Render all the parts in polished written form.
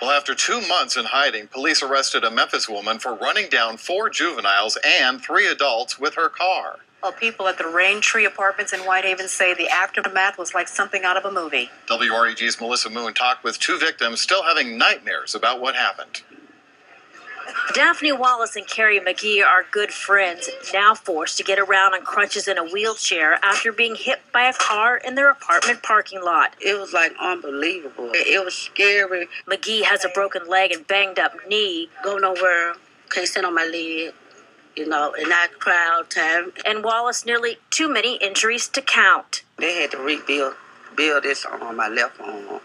Well, after 2 months in hiding, police arrested a Memphis woman for running down 4 juveniles and 3 adults with her car. Well, people at the Rain Tree Apartments in Whitehaven say the aftermath was like something out of a movie. WREG's Melissa Moon talked with 2 victims still having nightmares about what happened. Daphne Wallace and Carrie McGee are good friends, now forced to get around on crutches in a wheelchair after being hit by a car in their apartment parking lot. It was like unbelievable. It was scary. McGee has a broken leg and banged up knee. Go nowhere, can't stand on my leg, in that crowd time. And Wallace nearly too many injuries to count. They had to rebuild this on my left arm,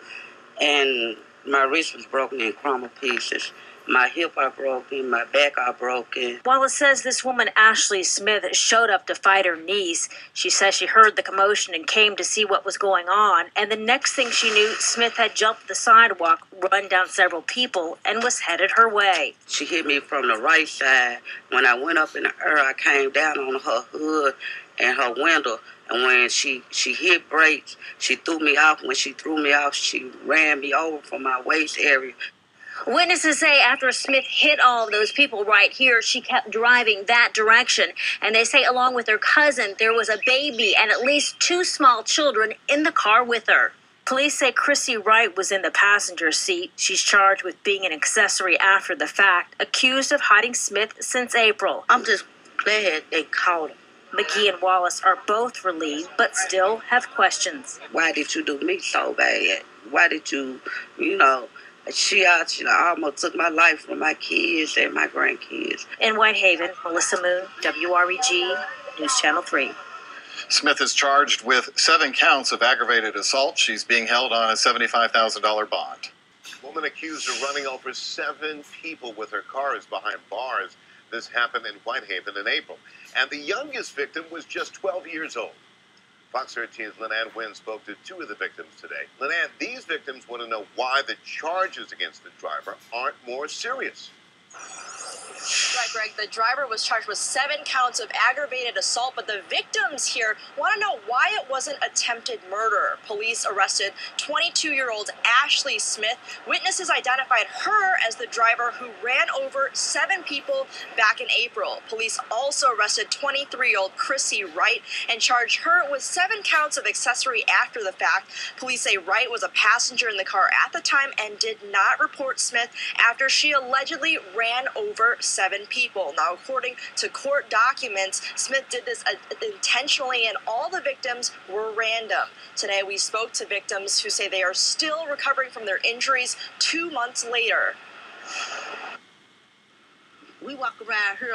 and my wrist was broken in crumbled pieces. My hip are broken, my back are broken. Wallace says this woman, Ashley Smith, showed up to fight her niece. She says she heard the commotion and came to see what was going on. And the next thing she knew, Smith had jumped the sidewalk, run down several people, and was headed her way. She hit me from the right side. When I went up in the air, I came down on her hood and her window. And when she hit brakes, she threw me off. When she threw me off, she ran me over from my waist area. Witnesses say after Smith hit all of those people right here, she kept driving that direction. And they say along with her cousin, there was a baby and at least 2 small children in the car with her. Police say Chrissy Wright was in the passenger seat. She's charged with being an accessory after the fact, accused of hiding Smith since April. I'm just glad they caught him. McGee and Wallace are both relieved, but still have questions. Why did you do me so bad? Why did you, she almost took my life from my kids and my grandkids. In Whitehaven, Melissa Moon, WREG, News Channel 3. Smith is charged with 7 counts of aggravated assault. She's being held on a $75,000 bond. Woman accused of running over 7 people with her car is behind bars. This happened in Whitehaven in April. And the youngest victim was just 12 years old. Fox 13's Lynanne Wynn spoke to 2 of the victims today. Lynanne, these victims want to know why the charges against the driver aren't more serious. Right, Greg. The driver was charged with 7 counts of aggravated assault, but the victims here want to know why it wasn't attempted murder. Police arrested 22-year-old Ashley Smith. Witnesses identified her as the driver who ran over 7 people back in April. Police also arrested 23-year-old Chrissy Wright and charged her with 7 counts of accessory after the fact. Police say Wright was a passenger in the car at the time and did not report Smith after she allegedly ran over 7 people. Now, according to court documents, Smith did this intentionally, and all the victims were random. Today, we spoke to victims who say they are still recovering from their injuries 2 months later. We walk around here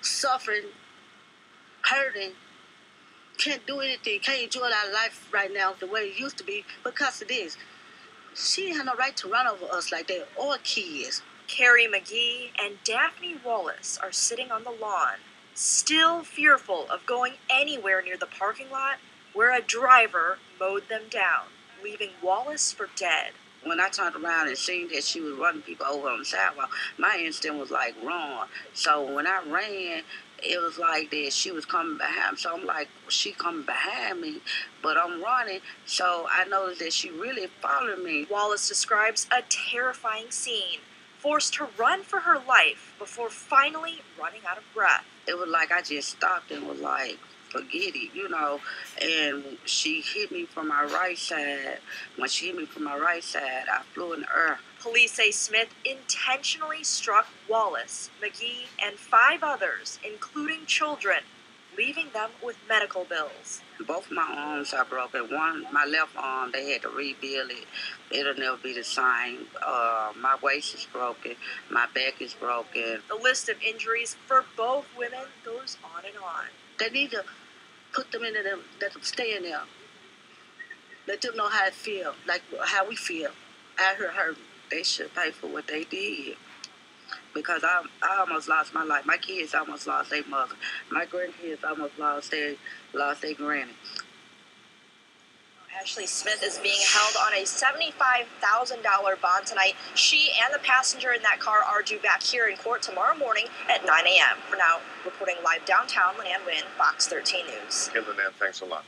suffering, hurting, can't do anything, can't enjoy our life right now the way it used to be because of this. She didn't have no right to run over us like that, or kids. Carrie McGee and Daphne Wallace are sitting on the lawn, still fearful of going anywhere near the parking lot where a driver mowed them down, leaving Wallace for dead. When I turned around and seen that she was running people over on the sidewalk, my instinct was like, run. So when I ran, it was like that she was coming behind me. So I'm like, she coming behind me, but I'm running. So I noticed that she really followed me. Wallace describes a terrifying scene, forced to run for her life before finally running out of breath. It was like I just stopped and was like, forget it, and she hit me from my right side. When she hit me from my right side, I flew in the air. Police say Smith intentionally struck Wallace, McGee, and 5 others, including children, leaving them with medical bills. Both my arms are broken. My left arm, they had to rebuild it. It'll never be the same. My waist is broken. My back is broken. The list of injuries for both women goes on and on. They need to put them in there, let them stay in there. Let them know how it feel, like how we feel. I heard they should pay for what they did. Because I almost lost my life. My kids almost lost their mother. My grandkids almost lost their granny. Ashley Smith is being held on a $75,000 bond tonight. She and the passenger in that car are due back here in court tomorrow morning at 9 a.m. For now, reporting live downtown, Lynanne Wynn, Fox 13 News. Lynanne, thanks a lot.